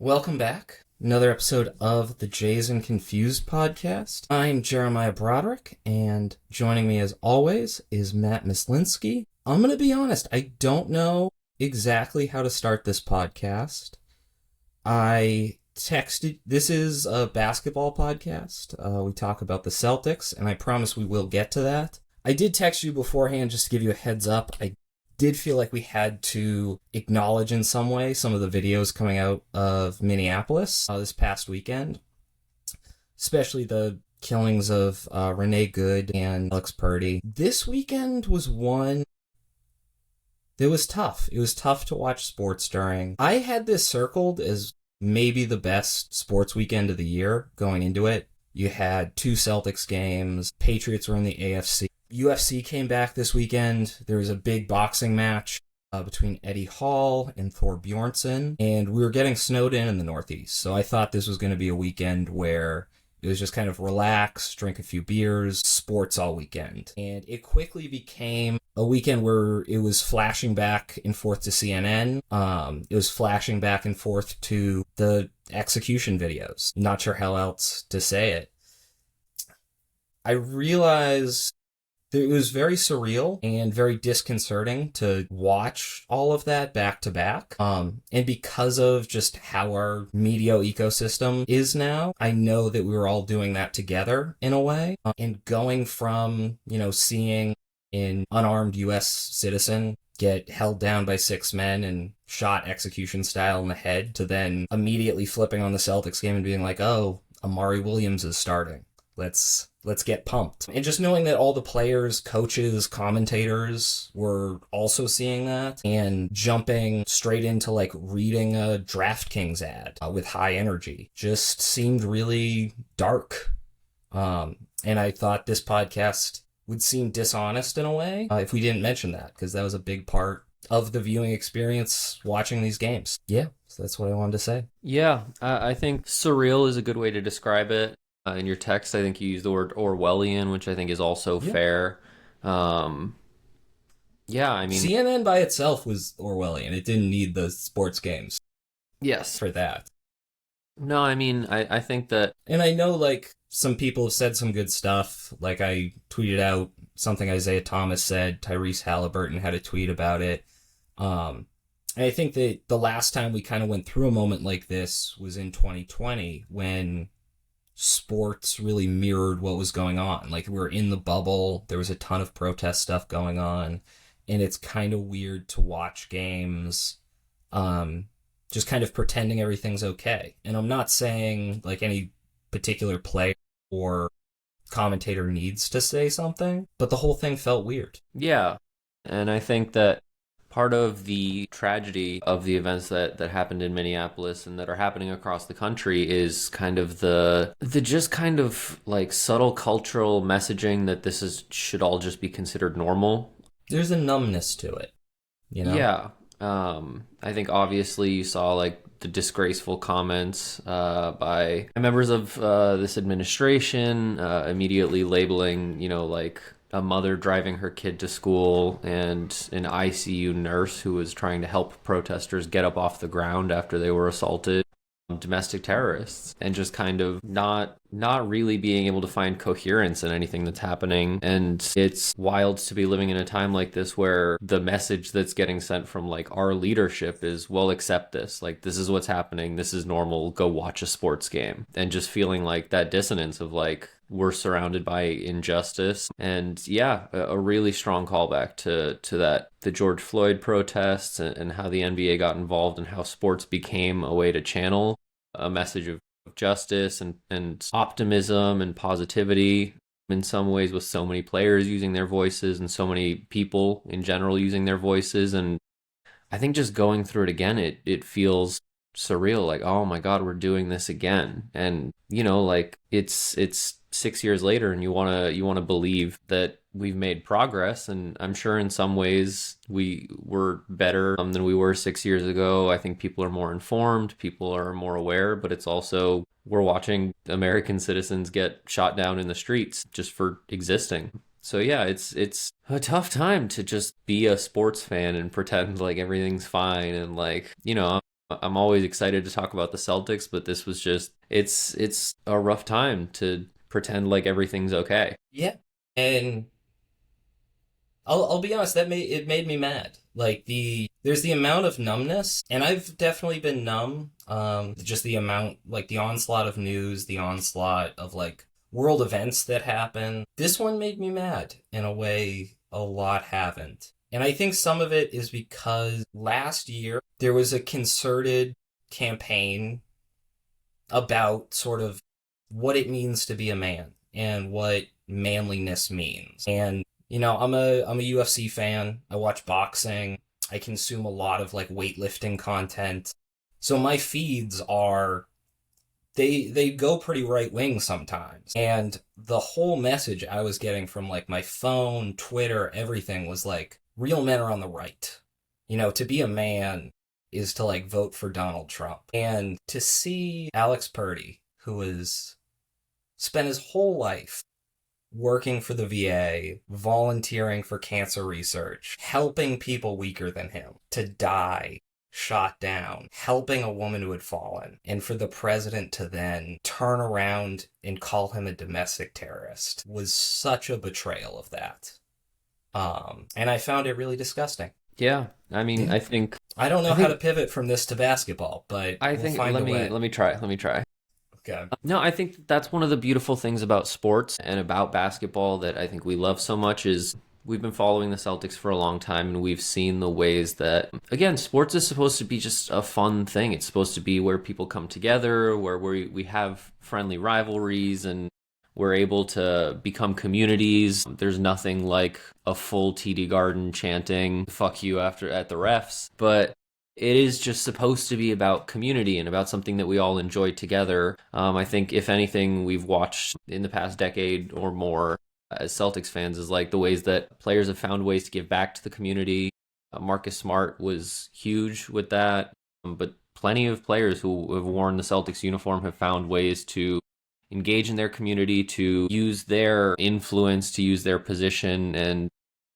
Welcome back. Another episode of the Jays and Confused podcast. I'm Jeremiah Broderick, and joining me as always is Matt Mislinski. I'm going to be honest, I don't know exactly how to start this podcast. I texted, this is a basketball podcast. We talk about the Celtics, and I promise we will get to that. I did text you beforehand just to give you a heads up. I did feel like we had to acknowledge in some way some of the videos coming out of Minneapolis this past weekend, especially the killings of Renee Good and Alex Purdy. This weekend was one that was tough. It was tough to watch sports during. I had this circled as maybe the best sports weekend of the year going into it. You had two Celtics games. Patriots were in the AFC. UFC came back this weekend. There was a big boxing match between Eddie Hall and Thor Bjornsson, and we were getting snowed in the Northeast. So I thought this was going to be a weekend where it was just kind of relax, drink a few beers, sports all weekend. And it quickly became a weekend where it was flashing back and forth to CNN. It was flashing back and forth to the execution videos. Not sure how else to say it. I realized it was very surreal and very disconcerting to watch all of that back to back. And because of just how our media ecosystem is now, I know that we were all doing that together in a way. And going from, seeing an unarmed U.S. citizen get held down by six men and shot execution style in the head to then immediately flipping on the Celtics game and being like, oh, Amari Williams is starting. Let's get pumped. And just knowing that all the players, coaches, commentators were also seeing that and jumping straight into reading a DraftKings ad with high energy just seemed really dark. And I thought this podcast would seem dishonest in a way if we didn't mention that, because that was a big part of the viewing experience watching these games. Yeah, so that's what I wanted to say. Yeah, I think surreal is a good way to describe it. In your text, I think you used the word Orwellian, which I think is also fair. Yeah, I mean... CNN by itself was Orwellian. It didn't need the sports games. Yes. For that. No, I mean, I think that... And I know, some people have said some good stuff. I tweeted out something Isaiah Thomas said. Tyrese Halliburton had a tweet about it. And I think that the last time we kind of went through a moment like this was in 2020 when sports really mirrored what was going on. We were in the bubble. There was a ton of protest stuff going on. And it's kind of weird to watch games just kind of pretending everything's okay. And I'm not saying any particular player or commentator needs to say something, but the whole thing felt weird. Yeah. And I think that part of the tragedy of the events that happened in Minneapolis and that are happening across the country is kind of the just kind of subtle cultural messaging that should all just be considered normal. There's a numbness to it, Yeah. I think obviously you saw the disgraceful comments by members of this administration immediately labeling, a mother driving her kid to school and an ICU nurse who was trying to help protesters get up off the ground after they were assaulted, domestic terrorists, and just kind of not really being able to find coherence in anything that's happening. And it's wild to be living in a time like this where the message that's getting sent from our leadership is, well, accept this. This is what's happening. This is normal. Go watch a sports game. And just feeling that dissonance of we're surrounded by injustice. And yeah, a really strong callback to that, the George Floyd protests and how the NBA got involved and how sports became a way to channel a message of justice and optimism and positivity in some ways, with so many players using their voices and so many people in general using their voices. And I think just going through it again, it feels surreal. Oh my God, we're doing this again. And it's 6 years later, and you want to believe that we've made progress. And I'm sure in some ways we were better than we were 6 years ago. I think people are more informed, people are more aware, but it's also, we're watching American citizens get shot down in the streets just for existing. So yeah, it's a tough time to just be a sports fan and pretend everything's fine. And I'm always excited to talk about the Celtics, but this was just it's a rough time to pretend like everything's okay. Yeah. And I'll be honest, it made me mad. Like there's the amount of numbness, and I've definitely been numb. Just the amount, like the onslaught of news, the onslaught of like world events that happen. This one made me mad in a way a lot haven't. And I think some of it is because last year there was a concerted campaign about sort of what it means to be a man and what manliness means. And I'm a UFC fan. I watch boxing. I consume a lot of like weightlifting content. So my feeds are they go pretty right wing sometimes. And the whole message I was getting from like my phone, Twitter, everything was like real men are on the right. To be a man is to like vote for Donald Trump. And to see Alex Purdy, who has spent his whole life working for the VA, volunteering for cancer research, helping people weaker than him to die, shot down, helping a woman who had fallen, and for the president to then turn around and call him a domestic terrorist was such a betrayal of that. And I found it really disgusting. Yeah, I mean, Yeah. I don't know I how to think pivot from this to basketball, but I we'll think find a way. let me try. Let me try. Okay. No, I think that's one of the beautiful things about sports and about basketball that I think we love so much is we've been following the Celtics for a long time and we've seen the ways that again, sports is supposed to be just a fun thing. It's supposed to be where people come together, where we have friendly rivalries and we're able to become communities. There's nothing like a full TD Garden chanting "fuck you" after at the refs, but it is just supposed to be about community and about something that we all enjoy together. I think, if anything, we've watched in the past decade or more as Celtics fans is like the ways that players have found ways to give back to the community. Marcus Smart was huge with that, but plenty of players who have worn the Celtics uniform have found ways to engage in their community, to use their influence, to use their position. And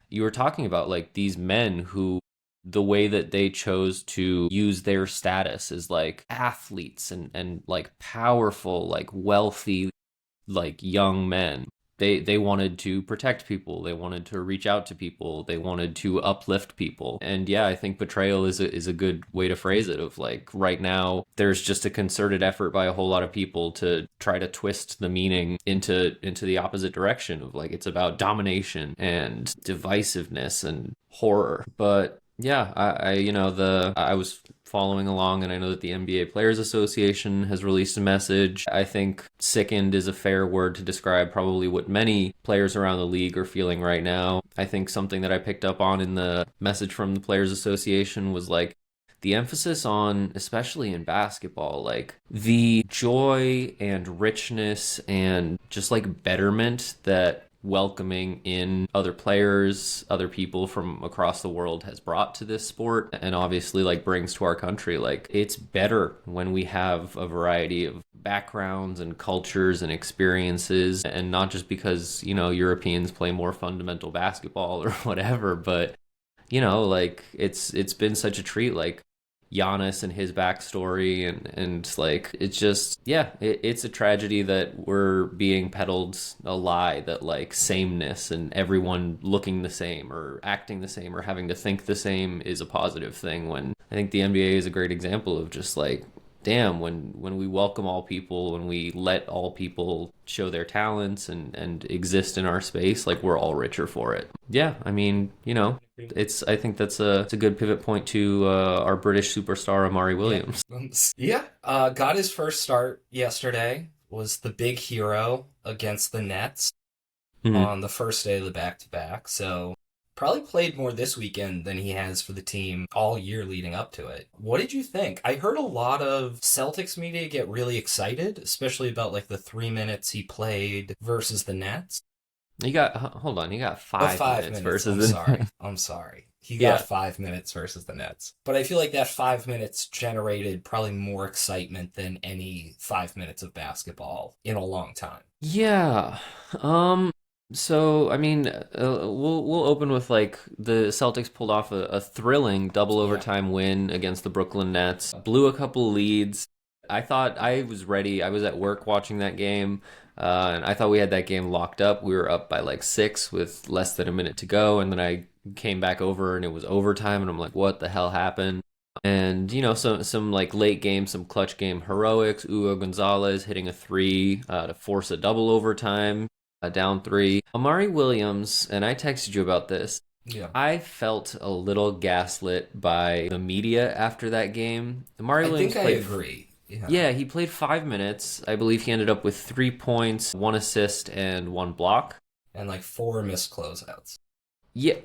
you were talking about like these men who the way that they chose to use their status as like athletes and like powerful, like wealthy, like young men. They wanted to protect people. They wanted to reach out to people. They wanted to uplift people. And yeah, I think betrayal is a good way to phrase it of like right now there's just a concerted effort by a whole lot of people to try to twist the meaning into the opposite direction of like it's about domination and divisiveness and horror. But yeah, I was following along, and I know that the NBA Players Association has released a message. I think sickened is a fair word to describe probably what many players around the league are feeling right now. I think something that I picked up on in the message from the Players Association was like the emphasis on, especially in basketball, like the joy and richness and just like betterment that welcoming in other players, other people from across the world has brought to this sport and obviously like brings to our country. Like it's better when we have a variety of backgrounds and cultures and experiences and not just because, Europeans play more fundamental basketball or whatever, but like it's been such a treat like Giannis and his backstory and like it's just it's a tragedy that we're being peddled a lie that like sameness and everyone looking the same or acting the same or having to think the same is a positive thing when I think the NBA is a great example of just like damn when we welcome all people, when we let all people show their talents and exist in our space, like we're all richer for it. Yeah, I mean, I think it's a good pivot point to our British superstar Amari Yeah. Williams. Yeah. Got his first start yesterday. Was the big hero against the Nets Mhm. on the first day of the back-to-back. So probably played more this weekend than he has for the team all year leading up to it. What did you think? I heard a lot of Celtics media get really excited, especially about like the 3 minutes he played versus the Nets. Hold on, he got Oh, five five minutes minutes. versus I'm the sorry. I'm sorry. He got yeah. 5 minutes versus the Nets. But I feel like that 5 minutes generated probably more excitement than any 5 minutes of basketball in a long time. Yeah. So, I mean, we'll open with like the Celtics pulled off a thrilling double Yeah. overtime win against the Brooklyn Nets, blew a couple leads. I thought I was ready. I was at work watching that game, and I thought we had that game locked up. We were up by like six with less than a minute to go, and then I came back over and it was overtime, and I'm like, what the hell happened? And some like late game, some clutch game heroics. Hugo Gonzalez hitting a three to force a double overtime, down three. Amari Williams, and I texted you about this. Yeah. I felt a little gaslit by the media after that game. Amari I Williams think I played. agree. Yeah. Yeah, he played 5 minutes. I believe he ended up with 3 points, one assist, and one block. And like 4 missed closeouts. Yeah,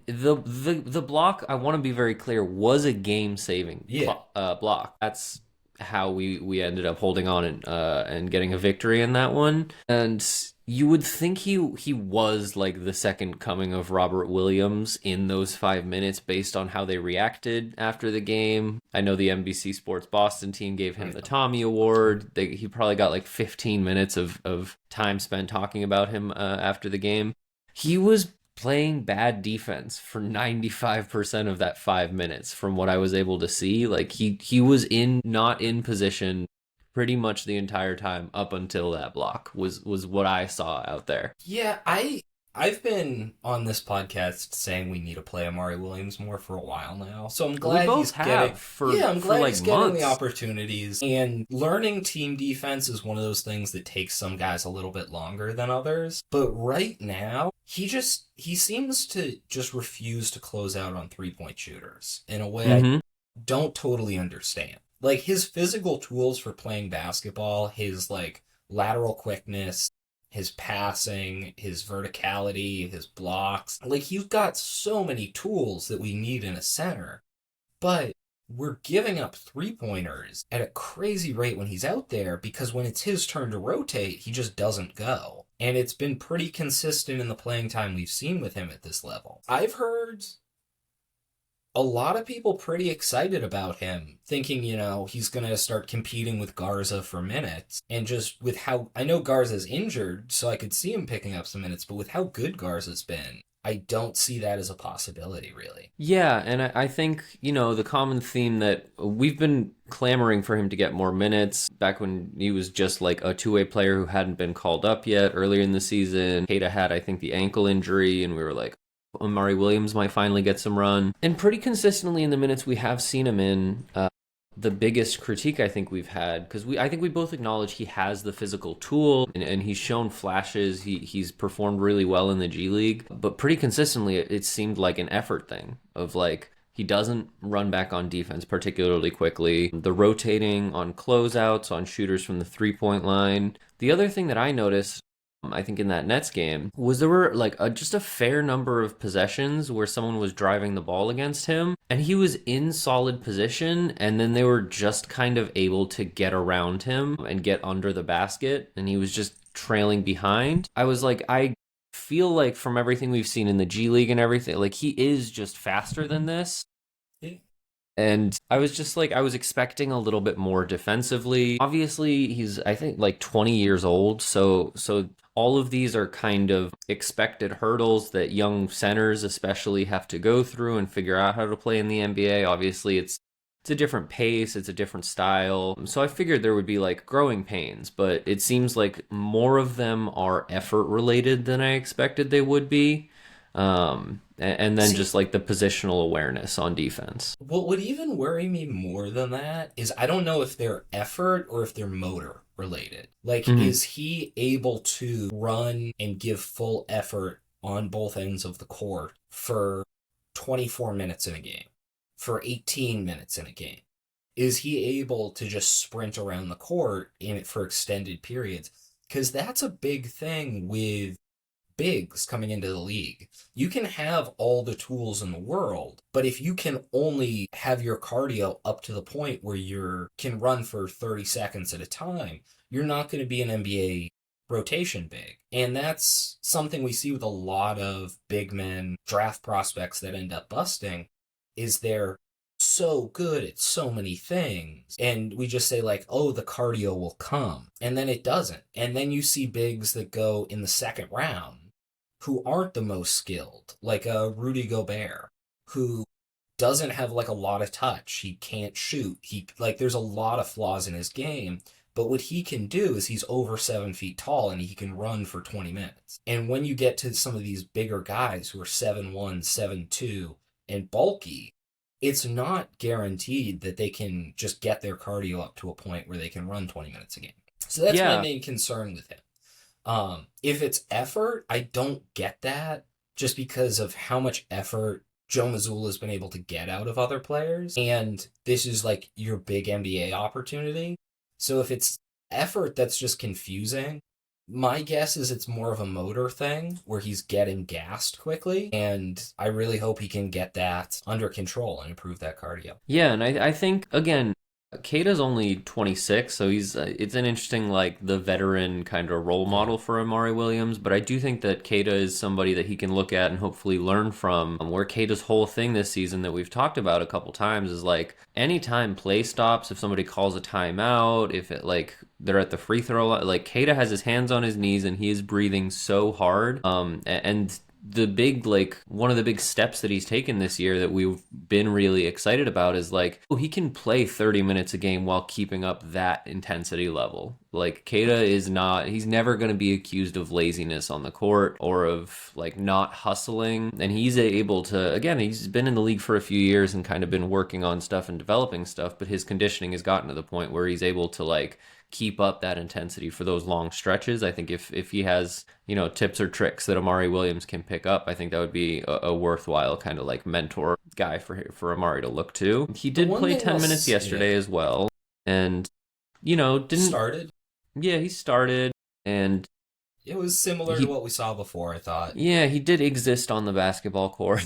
the block, I want to be very clear, was a game saving Yeah. block. That's how we ended up holding on and getting a victory in that one. And you would think he was like the second coming of Robert Williams in those 5 minutes based on how they reacted after the game. I know the NBC Sports Boston team gave him the Tommy Award. He probably got like 15 minutes of time spent talking about him after the game. He was playing bad defense for 95% of that 5 minutes from what I was able to see. Like he was not in position pretty much the entire time up until that block was what I saw out there. Yeah, I've been on this podcast saying we need to play Amari Williams more for a while now. So I'm glad both he's have getting I'm for glad like he's getting months. the opportunities. And learning team defense is one of those things that takes some guys a little bit longer than others. But right now, he seems to just refuse to close out on 3-point shooters in a way I don't totally understand. Like his physical tools for playing basketball, his like lateral quickness, his passing, his verticality, his blocks. Like, he's got so many tools that we need in a center, but we're giving up 3-pointers at a crazy rate when he's out there because when it's his turn to rotate, he just doesn't go. And it's been pretty consistent in the playing time we've seen with him at this level. I've heard a lot of people pretty excited about him, thinking, he's going to start competing with Garza for minutes. And just with how, I know Garza's injured, so I could see him picking up some minutes, but with how good Garza's been, I don't see that as a possibility, really. Yeah, and I think, the common theme that we've been clamoring for him to get more minutes back when he was just like a two-way player who hadn't been called up yet earlier in the season. Keita had, I think, the ankle injury, and we were like, Amari Williams might finally get some run. And pretty consistently in the minutes we have seen him in, the biggest critique I think we've had, because I think we both acknowledge he has the physical tool and he's shown flashes. He's performed really well in the G League, but pretty consistently it seemed like an effort thing of like, he doesn't run back on defense particularly quickly. The rotating on closeouts, on shooters from the 3-point line. The other thing that I noticed, I think in that Nets game, was there were like just a fair number of possessions where someone was driving the ball against him and he was in solid position, and then they were just kind of able to get around him and get under the basket, and he was just trailing behind. I was like, I feel like from everything we've seen in the G League and everything, like he is just faster than this. And I was just like, I was expecting a little bit more defensively. Obviously, he's, I think, like 20 years old. So all of these are kind of expected hurdles that young centers especially have to go through and figure out how to play in the NBA. Obviously, it's a different pace, it's a different style. So I figured there would be like growing pains, but it seems like more of them are effort related than I expected they would be. And then just like the positional awareness on defense. What would even worry me more than that is I don't know if they're effort or if they're motor related. Like, is he able to run and give full effort on both ends of the court for 24 minutes in a game, for 18 minutes in a game? Is he able to just sprint around the court for extended periods? Because that's a big thing with bigs coming into the league. You can have all the tools in the world, but if you can only have your cardio up to the point where you can run for 30 seconds at a time, you're not going to be an NBA rotation big. And that's something we see with a lot of big men draft prospects that end up busting, is they're so good at so many things, and we just say like, oh, the cardio will come, and then it doesn't. And then you see bigs that go in the second round who aren't the most skilled, like a Rudy Gobert, who doesn't have like a lot of touch. He can't shoot. There's a lot of flaws in his game. But what he can do is he's over 7 feet tall and he can run for 20 minutes. And when you get to some of these bigger guys who are 7'1", 7'2", and bulky, it's not guaranteed that they can just get their cardio up to a point where they can run 20 minutes a game. So that's my main concern with him. If it's effort, I don't get that just because of how much effort Joe Mazzulla has been able to get out of other players. And this is like your big NBA opportunity. So if it's effort that's just confusing, my guess is it's more of a motor thing where he's getting gassed quickly. And I really hope he can get that under control and improve that cardio. Yeah, and I think, again, Keita's only 26, so he's it's an interesting, like, the veteran kind of role model for Amari Williams, but I do think that Keita is somebody that he can look at and hopefully learn from, where Keita's whole thing this season that we've talked about a couple times is, like, anytime play stops, if somebody calls a timeout, if it, like, they're at the free throw line, like, Keita has his hands on his knees and he is breathing so hard, and the big, like, one of the big steps that he's taken this year that we've been really excited about is, like, oh, he can play 30 minutes a game while keeping up that intensity level. Like, Keita is not, he's never going to be accused of laziness on the court or of, like, not hustling. And he's able to, again, he's been in the league for a few years and kind of been working on stuff and developing stuff, but his conditioning has gotten to the point where he's able to, like, keep up that intensity for those long stretches. I think if he has, you know, tips or tricks that Amari Williams can pick up, I think that would be a worthwhile kind of like mentor guy for Amari to look to. He did play 10 minutes yesterday as well, and, you know, didn't... Started? Yeah, he started, and... It was similar to what we saw before, I thought. Yeah, he did exist on the basketball court.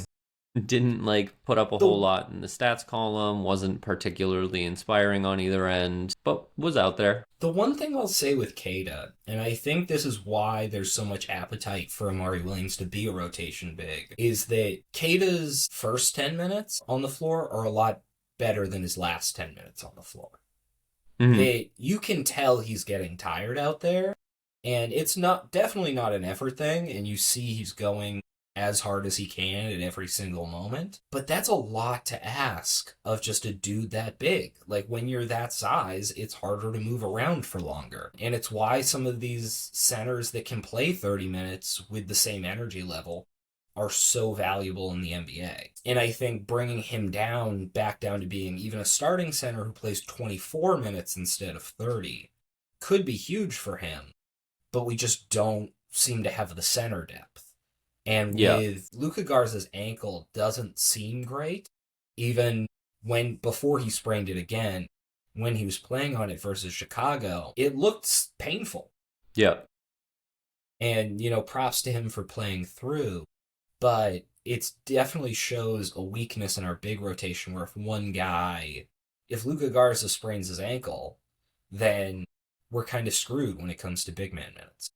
Didn't, like, put up a whole lot in the stats column, wasn't particularly inspiring on either end, but was out there. The one thing I'll say with Keita, and I think this is why there's so much appetite for Amari Williams to be a rotation big, is that Keita's first 10 minutes on the floor are a lot better than his last 10 minutes on the floor. Mm-hmm. That you can tell he's getting tired out there, and it's definitely not an effort thing, and you see he's going as hard as he can at every single moment. But that's a lot to ask of just a dude that big. Like, when you're that size, it's harder to move around for longer. And it's why some of these centers that can play 30 minutes with the same energy level are so valuable in the NBA. And I think bringing him back down to being even a starting center who plays 24 minutes instead of 30 could be huge for him. But we just don't seem to have the center depth. And with Luka Garza's ankle doesn't seem great, even before he sprained it again, when he was playing on it versus Chicago, it looked painful. Yeah. And, you know, props to him for playing through, but it definitely shows a weakness in our big rotation where if Luka Garza sprains his ankle, then we're kind of screwed when it comes to big man minutes.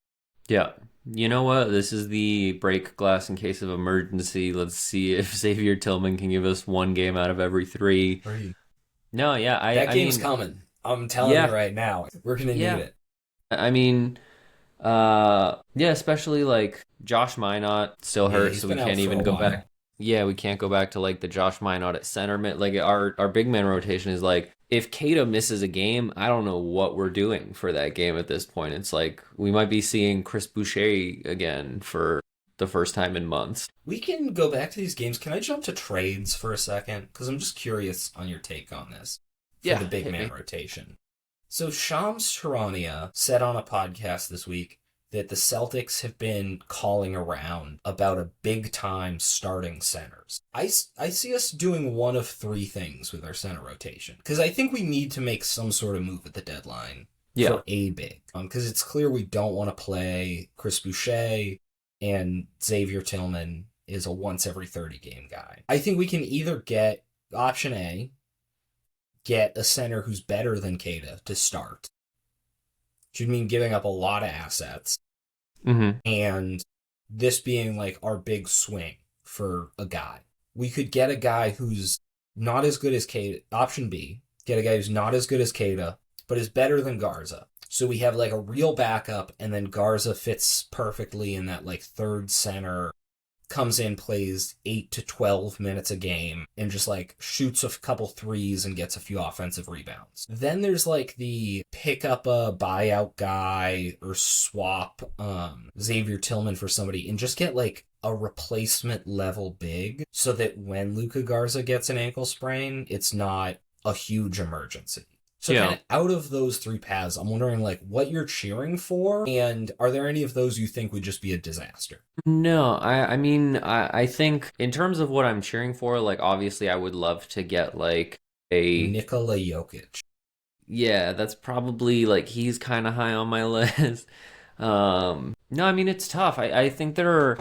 Yeah. You know what? This is the break glass in case of emergency. Let's see if Xavier Tillman can give us one game out of every three. No, yeah. That game's coming. I'm telling you right now. We're going to need it. I mean, especially like Josh Minot still hurt, so we can't even go back. Yeah, we can't go back to like the Josh Minot at center. Like our big man rotation is like, if Keita misses a game, I don't know what we're doing for that game at this point. It's like we might be seeing Chris Boucher again for the first time in months. We can go back to these games. Can I jump to trades for a second? Because I'm just curious on your take on this for the big man rotation. So Shams Charania said on a podcast this week that the Celtics have been calling around about a big-time starting centers. I see us doing one of three things with our center rotation, because I think we need to make some sort of move at the deadline for a big. Because it's clear we don't want to play Chris Boucher, and Xavier Tillman is a once-every-30-game guy. I think we can either get option A, get a center who's better than Keita to start, which would mean giving up a lot of assets. Mm-hmm. And this being like our big swing for a guy. We could get a guy who's not as good as Keita. Option B, get a guy who's not as good as Keita, but is better than Garza. So we have like a real backup, and then Garza fits perfectly in that like third center, comes in, plays 8 to 12 minutes a game, and just like shoots a couple threes and gets a few offensive rebounds. Then there's like the pick up a buyout guy or swap Xavier Tillman for somebody and just get like a replacement level big so that when Luka Garza gets an ankle sprain, it's not a huge emergency. So kind of out of those three paths, I'm wondering like what you're cheering for, and are there any of those you think would just be a disaster? No, I mean, I think in terms of what I'm cheering for, like obviously I would love to get like a Nikola Jokic. Yeah, that's probably like he's kind of high on my list. No, I mean it's tough. I think there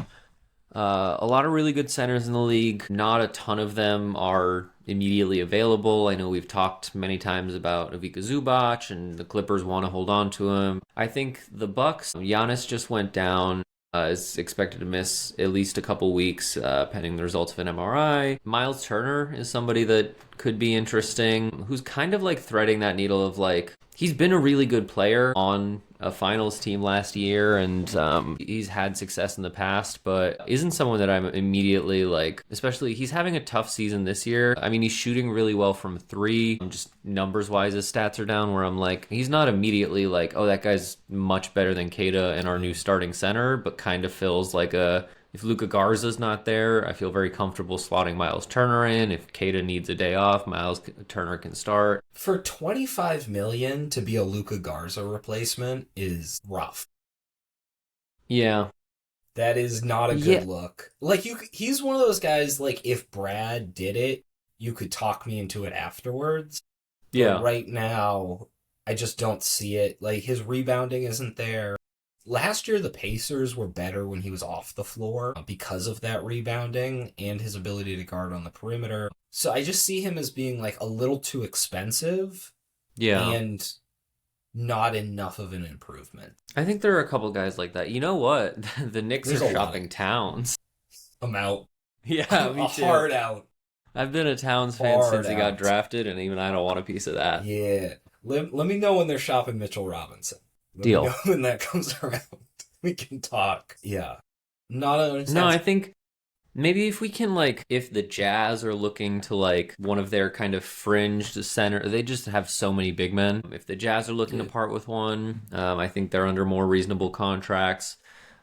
are a lot of really good centers in the league. Not a ton of them are immediately available. I know we've talked many times about Ivica Zubac, and the Clippers want to hold on to him. I think the Bucks, Giannis just went down. Is expected to miss at least a couple weeks pending the results of an MRI. Miles Turner is somebody that could be interesting, who's kind of like threading that needle of like, he's been a really good player on a finals team last year, and he's had success in the past, but isn't someone that I'm immediately like, especially he's having a tough season this year. I mean, he's shooting really well from three, just numbers wise his stats are down, where I'm like, he's not immediately like, oh, that guy's much better than Keita and our new starting center, but kind of feels like if Luka Garza's not there, I feel very comfortable slotting Miles Turner in. If Keita needs a day off, Miles Turner can start. For $25 million to be a Luka Garza replacement is rough. Yeah. That is not a good look. Like he's one of those guys, like if Brad did it, you could talk me into it afterwards. Yeah. But right now, I just don't see it. Like his rebounding isn't there. Last year, the Pacers were better when he was off the floor because of that rebounding and his ability to guard on the perimeter. So I just see him as being like a little too expensive. Yeah. And not enough of an improvement. I think there are a couple guys like that. You know what? The Knicks are shopping Towns. I'm out. Yeah, me too. Hard out. I've been a Towns fan since he got drafted, and even I don't want a piece of that. Yeah. Let me know when they're shopping Mitchell Robinson. Deal. Me know when that comes around. We can talk. Yeah. No, I think maybe if we can, like, if the Jazz are looking to, like, one of their kind of fringed center, they just have so many big men. If the Jazz are looking to part with one, I think they're under more reasonable contracts.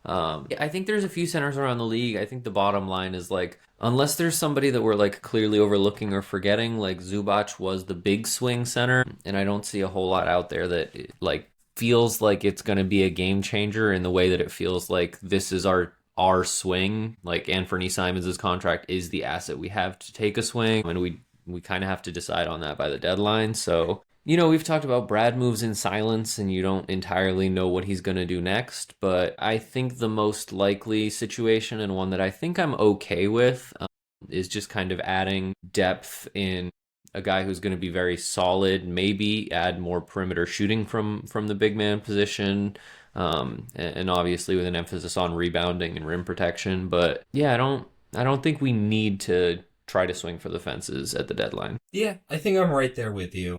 I think there's a few centers around the league. I think the bottom line is, like, unless there's somebody that we're, like, clearly overlooking or forgetting, like, Zubac was the big swing center, and I don't see a whole lot out there that, like, feels like it's going to be a game changer in the way that it feels like this is our swing. Like Anthony Simons' contract is the asset we have to take a swing, and we kind of have to decide on that by the deadline. So, you know, we've talked about Brad moves in silence and you don't entirely know what he's going to do next, but I think the most likely situation, and one that I think I'm okay with, is just kind of adding depth in a guy who's going to be very solid, maybe add more perimeter shooting from the big man position, and obviously with an emphasis on rebounding and rim protection. But yeah, I don't think we need to try to swing for the fences at the deadline. Yeah, I think I'm right there with you.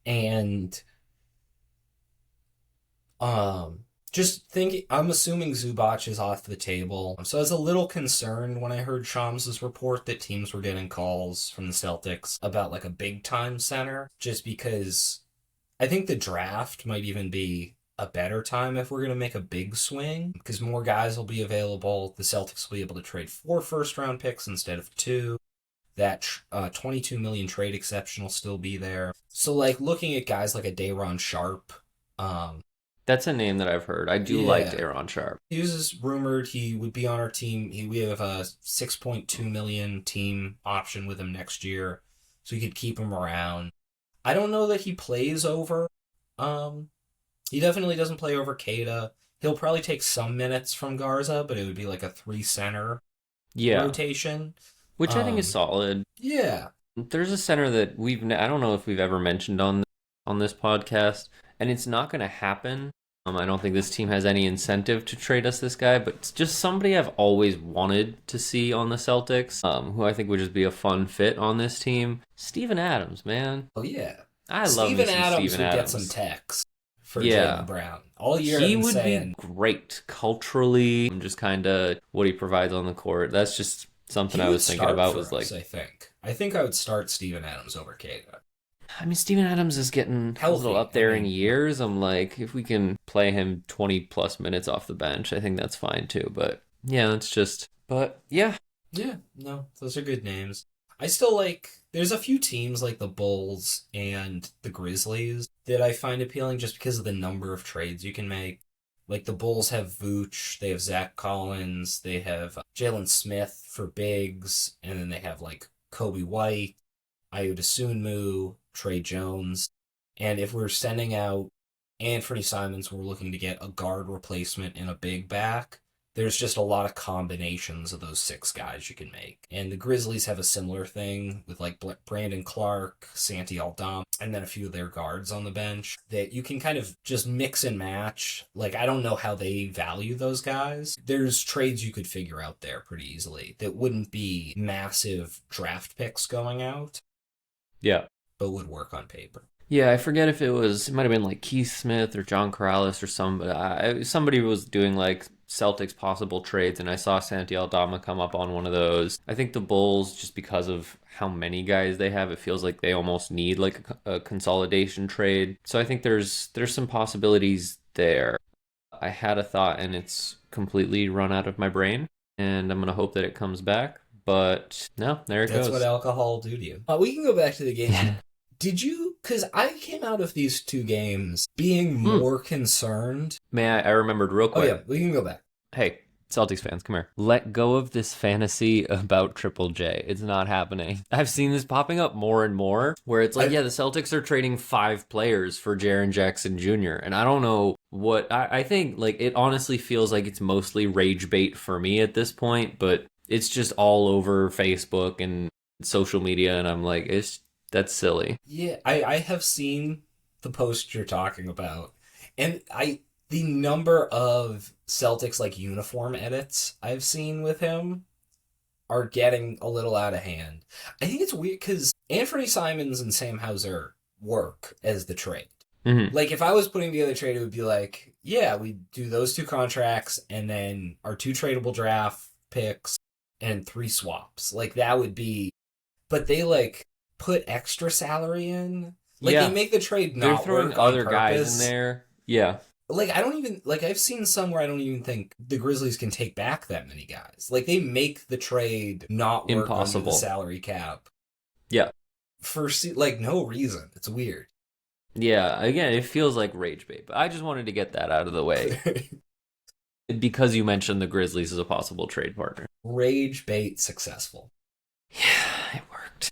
And just thinking, I'm assuming Zubac is off the table. So I was a little concerned when I heard Shams' report that teams were getting calls from the Celtics about like a big time center, just because I think the draft might even be a better time if we're going to make a big swing, because more guys will be available. The Celtics will be able to trade 4 first-round picks instead of 2. That $22 million trade exception will still be there. So, like, looking at guys like a Day'Ron Sharpe. That's a name that I've heard. I do like Day'Ron Sharpe. He was rumored he would be on our team. We have a $6.2 million team option with him next year, so you could keep him around. I don't know that he plays over. He definitely doesn't play over Keita. He'll probably take some minutes from Garza, but it would be like a 3-center rotation. Which I think is solid. Yeah. There's a center that I don't know if we've ever mentioned on this podcast, and it's not going to happen. I don't think this team has any incentive to trade us this guy, but it's just somebody I've always wanted to see on the Celtics, who I think would just be a fun fit on this team. Steven Adams, man. Oh, yeah. I love Steven me some Adams Steven would Adams. Get some techs. for Yeah. Jaylen Brown. All year He I've been would saying, be great culturally, and just kind of what he provides on the court. That's just something he I would was thinking start about for was us, like, I think. I think I would start Steven Adams over Kata. I mean, Steven Adams is getting a little Healthy. up there I in mean, years. I'm like, if we can play him 20 plus minutes off the bench, I think that's fine too. But yeah, it's just, but yeah. yeah, no, those are good names. I still like, there's a few teams like the Bulls and the Grizzlies that I find appealing just because of the number of trades you can make. Like the Bulls have Vooch, they have Zach Collins, they have Jalen Smith for bigs, and then they have like Kobe White, Ayo Dosunmu, Trey Jones. And if we're sending out Anthony Simons, we're looking to get a guard replacement and a big back. There's just a lot of combinations of those 6 guys you can make. And the Grizzlies have a similar thing with like Brandon Clark, Santi Aldama, and then a few of their guards on the bench that you can kind of just mix and match. Like, I don't know how they value those guys. There's trades you could figure out there pretty easily that wouldn't be massive draft picks going out, Yeah. but would work on paper. Yeah, I forget if it might have been like Keith Smith or John Corrales or somebody was doing like Celtics possible trades, and I saw Santi Aldama come up on one of those. I think the Bulls, just because of how many guys they have, it feels like they almost need like a consolidation trade. So I think there's some possibilities there. I had a thought and it's completely run out of my brain, and I'm gonna hope that it comes back. But no, there it goes. That's what alcohol will do to you. We can go back to the game. Did you, because I came out of these 2 games being more concerned. I remembered real quick. Oh yeah, we can go back. Hey, Celtics fans, come here. Let go of this fantasy about Triple J. It's not happening. I've seen this popping up more and more where it's like, yeah, the Celtics are trading 5 players for Jaren Jackson Jr. And I don't know what, I think like it honestly feels like it's mostly rage bait for me at this point, but it's just all over Facebook and social media. And I'm like, that's silly. Yeah, I have seen the post you're talking about. And the number of Celtics like uniform edits I've seen with him are getting a little out of hand. I think it's weird because Anthony Simons and Sam Hauser work as the trade. Mm-hmm. Like if I was putting together a trade, it would be like, yeah, we do those 2 contracts and then our 2 tradable draft picks and 3 swaps. Like that would be, but they like put extra salary in. Like they make the trade not They're throwing work other on guys in there. Yeah. Like I don't even like I've seen some where I don't even think the Grizzlies can take back that many guys. Like they make the trade not work under the salary cap. Yeah. For like no reason. It's weird. Yeah, again, it feels like rage bait, but I just wanted to get that out of the way. Because you mentioned the Grizzlies as a possible trade partner. Rage bait successful. Yeah, it worked.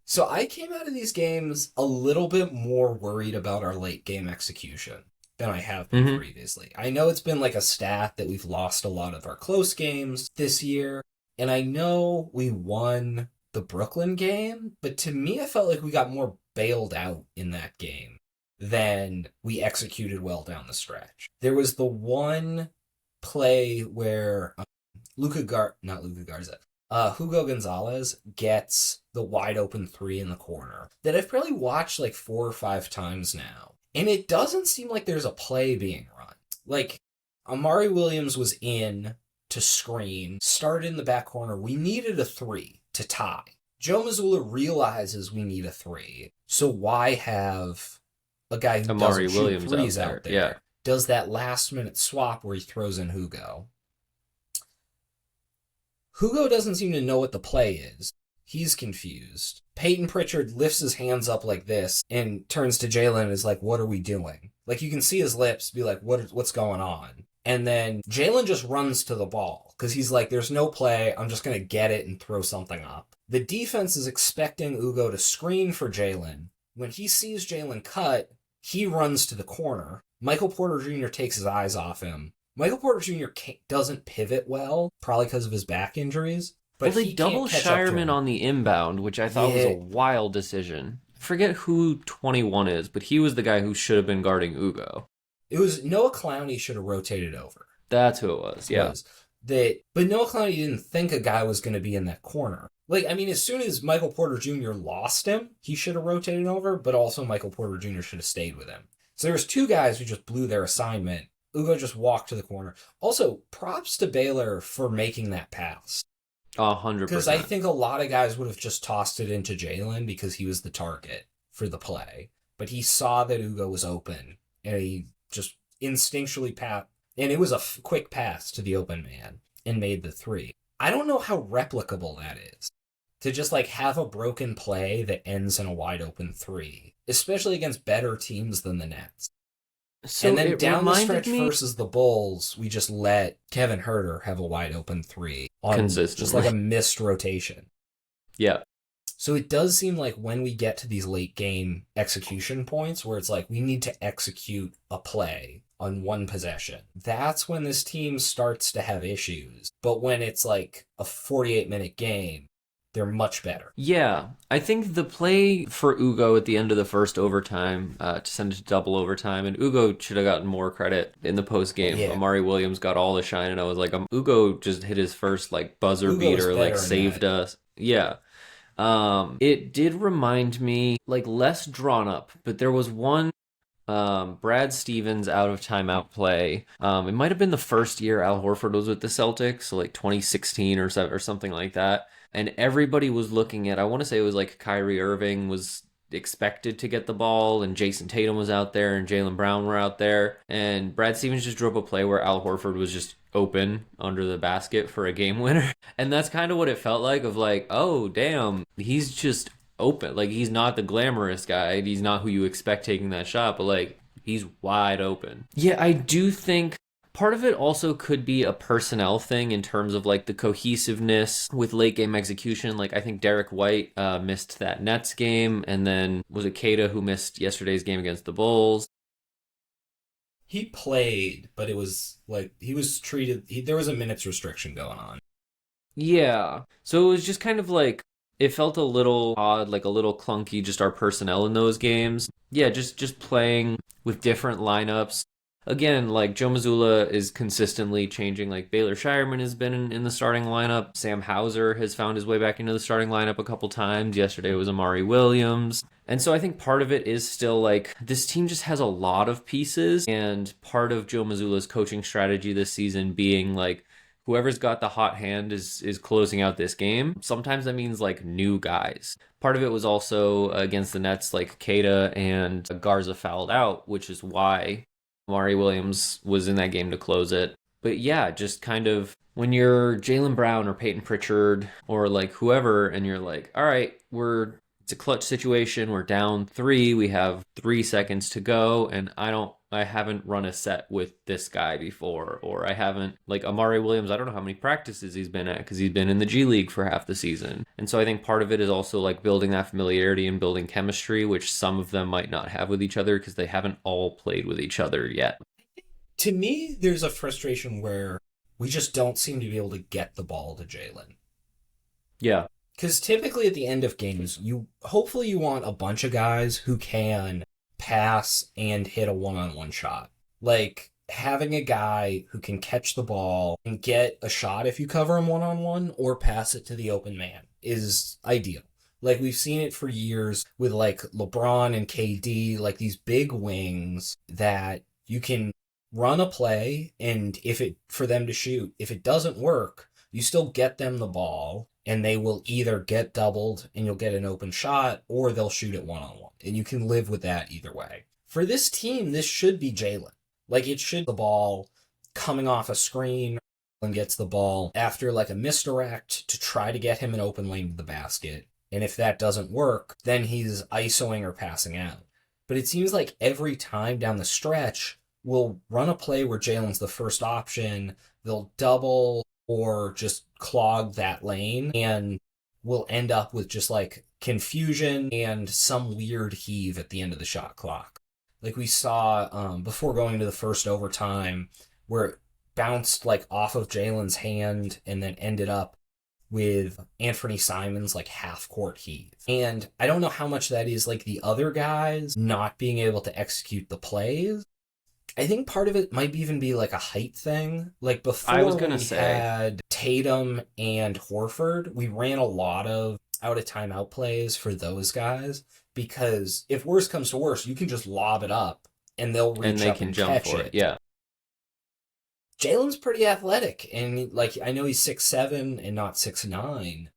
So I came out of these games a little bit more worried about our late game execution than I have been previously. I know it's been like a stat that we've lost a lot of our close games this year, and I know we won the Brooklyn game, but to me I felt like we got more bailed out in that game than we executed well down the stretch. There was the one play where Hugo Gonzalez gets the wide open 3 in the corner that I've probably watched like 4 or 5 times now. And it doesn't seem like there's a play being run. Like, Amari Williams was in to screen, started in the back corner. We needed a 3 to tie. Joe Mazzulla realizes we need a 3. So why have a guy who Amari doesn't Williams shoot threes out there? Yeah. Does that last minute swap where he throws in Hugo. Hugo doesn't seem to know what the play is. He's confused. Peyton Pritchard lifts his hands up like this and turns to Jalen and is like, what are we doing? Like, you can see his lips be like, what's going on? And then Jalen just runs to the ball because he's like, there's no play. I'm just going to get it and throw something up. The defense is expecting Hugo to screen for Jalen. When he sees Jalen cut, he runs to the corner. Michael Porter Jr. takes his eyes off him. Michael Porter Jr. doesn't pivot well, probably because of his back injuries. But well, they double Shireman on the inbound, which I thought was a wild decision. I forget who 21 is, but he was the guy who should have been guarding Hugo. It was Noah Clowney should have rotated over. That's who it was, yeah. But Noah Clowney didn't think a guy was going to be in that corner. Like, I mean, as soon as Michael Porter Jr. lost him, he should have rotated over, but also Michael Porter Jr. should have stayed with him. So there was two guys who just blew their assignment. Ugo just walked to the corner. Also, props to Baylor for making that pass. 100%. Because I think a lot of guys would have just tossed it into Jalen because he was the target for the play. But he saw that Ugo was open, and he just instinctually passed. And it was a quick pass to the open man and made the three. I don't know how replicable that is. To just like have a broken play that ends in a wide open three, especially against better teams than the Nets. So and then down the stretch versus the Bulls, we just let Kevin Huerter have a wide open three on consistently. Just like a missed rotation. Yeah. So it does seem like when we get to these late game execution points where it's like we need to execute a play on one possession, that's when this team starts to have issues. But when it's like a 48-minute game, they're much better. Yeah, I think the play for Ugo at the end of the first overtime to send it to double overtime, and Ugo should have gotten more credit in the post game. Yeah. Amari Williams got all the shine, and I was like, Ugo just hit his first like buzzer beater, like saved us. Yeah. It did remind me like less drawn up, but there was one Brad Stevens out of timeout play. It might have been the first year Al Horford was with the Celtics, so like 2016 or something like that. And everybody was looking at, I want to say it was like Kyrie Irving was expected to get the ball, and Jason Tatum was out there, and Jaylen Brown were out there. And Brad Stevens just drew up a play where Al Horford was just open under the basket for a game winner. And that's kind of what it felt like, of like, oh, damn, he's just open. Like, he's not the glamorous guy. He's not who you expect taking that shot, but like, he's wide open. Yeah, I do think part of it also could be a personnel thing in terms of like the cohesiveness with late game execution. Like I think Derek White missed that Nets game, and then was it Keita who missed yesterday's game against the Bulls? He played, but it was like he was treated. There was a minutes restriction going on. Yeah, so it was just kind of like it felt a little odd, like a little clunky. Just our personnel in those games. Yeah, just playing with different lineups. Again, like Joe Mazzulla is consistently changing. Like Baylor Shireman has been in the starting lineup. Sam Hauser has found his way back into the starting lineup a couple times. Yesterday was Amari Williams. And so I think part of it is still like this team just has a lot of pieces. And part of Joe Mazzulla's coaching strategy this season being like whoever's got the hot hand is closing out this game. Sometimes that means like new guys. Part of it was also against the Nets, like Keita and Garza fouled out, which is why Amari Williams was in that game to close it. But yeah, just kind of when you're Jaylen Brown or Peyton Pritchard or like whoever, and you're like, all right, it's a clutch situation. We're down 3. We have 3 seconds to go. And I haven't run a set with this guy before, or I haven't, like Amari Williams, I don't know how many practices he's been at because he's been in the G League for half the season. And so I think part of it is also like building that familiarity and building chemistry, which some of them might not have with each other because they haven't all played with each other yet. To me, there's a frustration where we just don't seem to be able to get the ball to Jalen. Yeah. Because typically at the end of games, hopefully you want a bunch of guys who can pass and hit a one-on-one shot. Like having a guy who can catch the ball and get a shot if you cover him one-on-one or pass it to the open man is ideal. Like we've seen it for years with like LeBron and KD, like these big wings that you can run a play, and for them to shoot, if it doesn't work, you still get them the ball and they will either get doubled and you'll get an open shot, or they'll shoot it one-on-one. And you can live with that either way. For this team, this should be Jalen. Like, it should the ball coming off a screen and gets the ball after, like, a misdirect to try to get him an open lane to the basket. And if that doesn't work, then he's isoing or passing out. But it seems like every time down the stretch, we'll run a play where Jalen's the first option, they'll double or just clog that lane, and we'll end up with just like confusion and some weird heave at the end of the shot clock. Like we saw before going to the first overtime where it bounced like off of Jalen's hand and then ended up with Anthony Simons like half court heave. And I don't know how much that is like the other guys not being able to execute the plays. I think part of it might even be like a height thing. Like before had Tatum and Horford, we ran a lot of out of timeout plays for those guys because if worse comes to worse, you can just lob it up and they'll And reach they up can and jump catch for it. it. Yeah. Jalen's pretty athletic, and like I know he's 6'7" and not 6'9",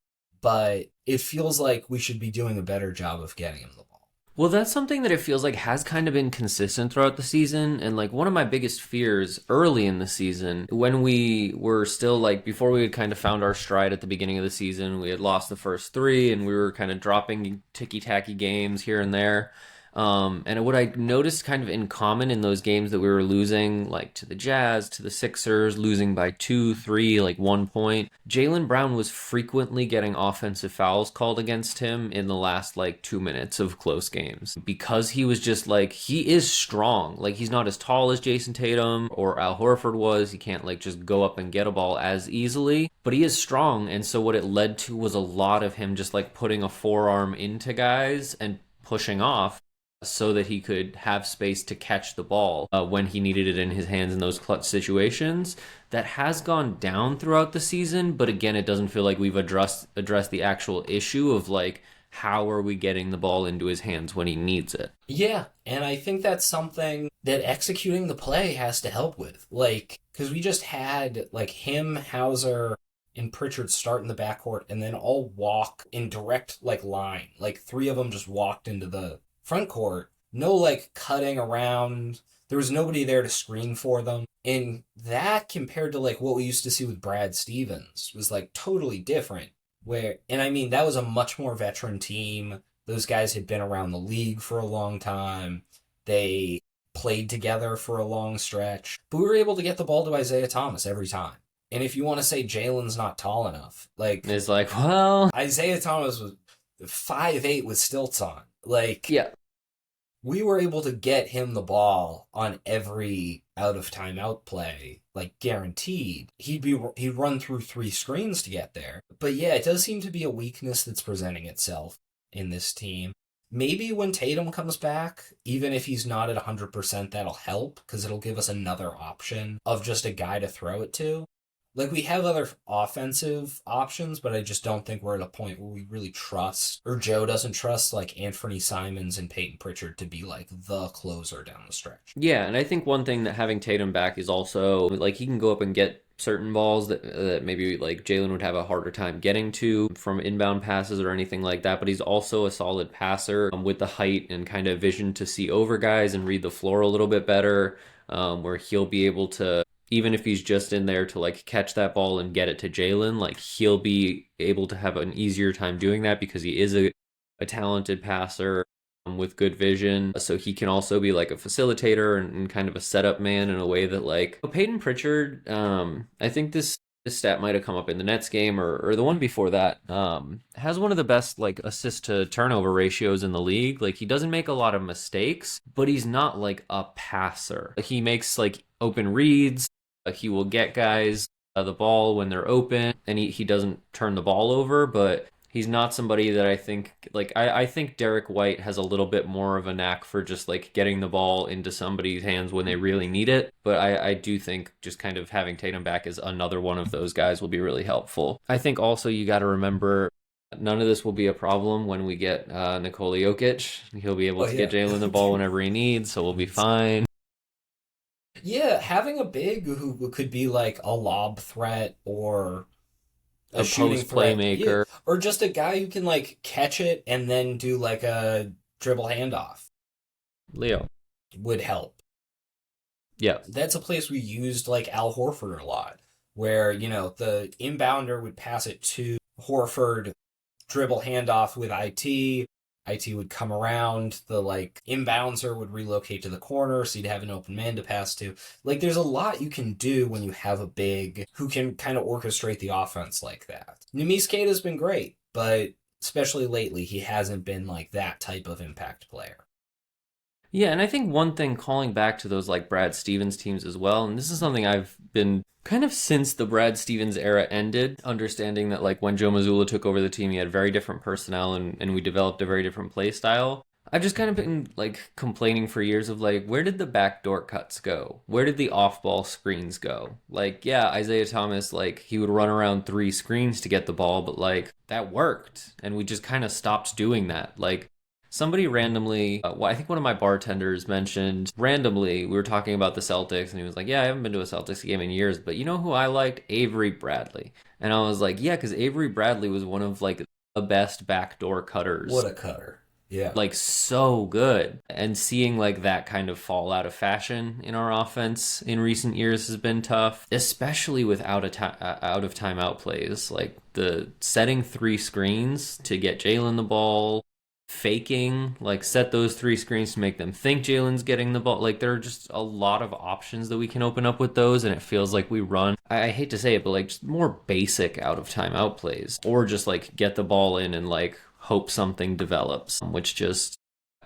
but it feels like we should be doing a better job of getting him the ball. Well, that's something that it feels like has kind of been consistent throughout the season. And like one of my biggest fears early in the season, when we were still like, before we had kind of found our stride at the beginning of the season, we had lost the first three and we were kind of dropping ticky tacky games here and there. And what I noticed kind of in common in those games that we were losing, like to the Jazz, to the Sixers, losing by 2, 3, like 1 point, Jaylen Brown was frequently getting offensive fouls called against him in the last like 2 minutes of close games because he was just like, he is strong. Like he's not as tall as Jason Tatum or Al Horford was. He can't like just go up and get a ball as easily, but he is strong. And so what it led to was a lot of him just like putting a forearm into guys and pushing off so that he could have space to catch the ball when he needed it in his hands in those clutch situations. That has gone down throughout the season, but again, it doesn't feel like we've addressed the actual issue of like, how are we getting the ball into his hands when he needs it? Yeah, and I think that's something that executing the play has to help with. Like, because we just had like him, Hauser, and Pritchard start in the backcourt and then all walk in direct like line. Like three of them just walked into the front court, no like cutting around. There was nobody there to screen for them. And that compared to like what we used to see with Brad Stevens was like totally different. And I mean, that was a much more veteran team. Those guys had been around the league for a long time. They played together for a long stretch. But we were able to get the ball to Isaiah Thomas every time. And if you want to say Jalen's not tall enough, like... It's like, well... Isaiah Thomas was 5'8" with stilts on. Like, yeah, we were able to get him the ball on every out of timeout play, like guaranteed. He'd run through 3 screens to get there. But yeah, it does seem to be a weakness that's presenting itself in this team. Maybe when Tatum comes back, even if he's not at 100%, that'll help because it'll give us another option of just a guy to throw it to. Like, we have other offensive options, but I just don't think we're at a point where we really trust, or Joe doesn't trust, like, Anthony Simons and Peyton Pritchard to be, like, the closer down the stretch. Yeah, and I think one thing that having Tatum back is also, like, he can go up and get certain balls that maybe, like, Jalen would have a harder time getting to from inbound passes or anything like that, but he's also a solid passer with the height and kind of vision to see over guys and read the floor a little bit better, where he'll be able to, even if he's just in there to like catch that ball and get it to Jalen, like he'll be able to have an easier time doing that because he is a talented passer with good vision. So he can also be like a facilitator and kind of a setup man in a way that like Peyton Pritchard, I think this stat might have come up in the Nets game or the one before that, has one of the best like assist to turnover ratios in the league. Like he doesn't make a lot of mistakes, but he's not like a passer. He makes like open reads. He will get guys the ball when they're open, and he doesn't turn the ball over, but he's not somebody that I think, like, I think Derek White has a little bit more of a knack for just, like, getting the ball into somebody's hands when they really need it, but I do think just kind of having Tatum back as another one of those guys will be really helpful. I think also you got to remember, none of this will be a problem when we get Nikola Jokic. He'll be able to get Jalen the ball whenever he needs, so we'll be fine. Yeah, having a big who could be like a lob threat or a shooting threat, playmaker, or just a guy who can like catch it and then do like a dribble handoff. Leo would help. Yeah, that's a place we used like Al Horford a lot, where you know the inbounder would pass it to Horford, dribble handoff with IT would come around, the like inbouncer would relocate to the corner so you'd have an open man to pass to. Like there's a lot you can do when you have a big who can kind of orchestrate the offense like that. Neemias Queta's been great, but especially lately he hasn't been like that type of impact player. Yeah, and I think one thing, calling back to those like Brad Stevens teams as well, and this is something I've been kind of since the Brad Stevens era ended, understanding that like when Joe Mazzulla took over the team, he had very different personnel and we developed a very different play style. I've just kind of been like complaining for years of like, where did the backdoor cuts go? Where did the off-ball screens go? Like, yeah, Isaiah Thomas, like he would run around 3 screens to get the ball, but like that worked. And we just kind of stopped doing that. Like Somebody randomly, well, I think one of my bartenders mentioned randomly, we were talking about the Celtics, and he was like, yeah, I haven't been to a Celtics game in years, but you know who I liked? Avery Bradley. And I was like, yeah, because Avery Bradley was one of like the best backdoor What cutters, a cutter. Yeah. like so good. And seeing like that kind of fall out of fashion in our offense in recent years has been tough, especially with out of timeout plays, like the setting three screens to get Jalen the ball, faking, like set those three screens to make them think Jalen's getting the ball. Like there are just a lot of options that we can open up with those, and it feels like we run, I hate to say it, but like just more basic out of timeout plays, or just like get the ball in and like hope something develops, which just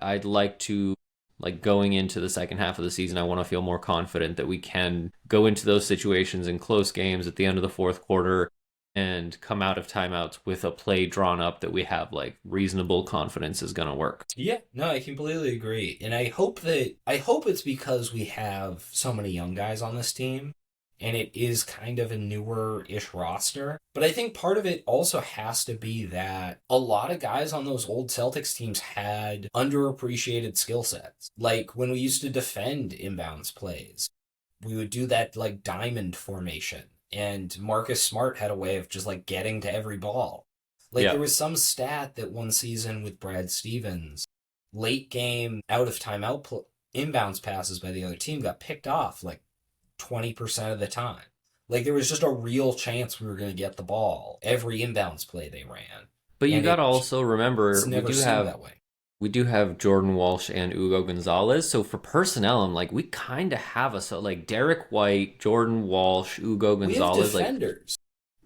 I'd like to, like going into the second half of the season, I want to feel more confident that we can go into those situations in close games at the end of the fourth quarter and come out of timeouts with a play drawn up that we have like reasonable confidence is going to work. Yeah, no, I completely agree. And I hope it's because we have so many young guys on this team and it is kind of a newer-ish roster. But I think part of it also has to be that a lot of guys on those old Celtics teams had underappreciated skill sets. Like when we used to defend inbounds plays, we would do that like diamond formation. And Marcus Smart had a way of just like getting to every ball. Like Yeah. there was some stat that one season with Brad Stevens, late game out of timeout inbounds passes by the other team got picked off like 20% of the time. Like there was just a real chance we were going to get the ball every inbounds play they ran. But you And got to also it's remember never seemed that way. we do have Jordan Walsh and Ugo Gonzalez. So for personnel, I'm like we kind of have a so like Derek White, Jordan Walsh, Ugo We have Gonzalez, like defenders.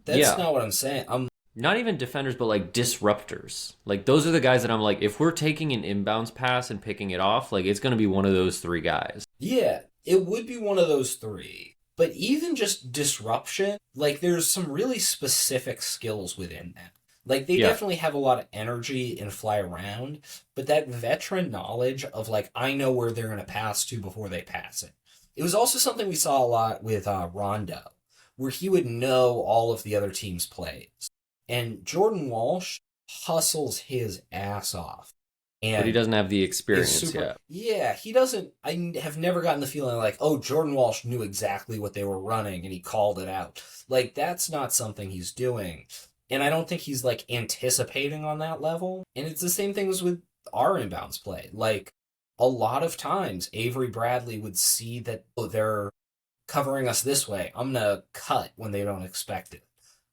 That's yeah, not what I'm saying. not even defenders, but like disruptors. Like those are the guys that I'm like, if we're taking an inbounds pass and picking it off, like it's going to be one of those three guys. Yeah, it would be one of those three. But even just disruption, like there's some really specific skills within that. Like they Yeah. definitely have a lot of energy and fly around, but that veteran knowledge of like I know where they're going to pass to before they pass it. It was also something we saw a lot with Rondo, where he would know all of the other team's plays. And Jordan Walsh hustles his ass off. But he And doesn't have the is experience super. yet. Yeah, he doesn't. I have never gotten the feeling like, oh, Jordan Walsh knew exactly what they were running and he called it out. Like, that's not something he's doing. And I don't think he's like anticipating on that level. And it's the same thing as with our inbounds play. Like, a lot of times, Avery Bradley would see that, oh, they're covering us this way. I'm going to cut when they don't expect it.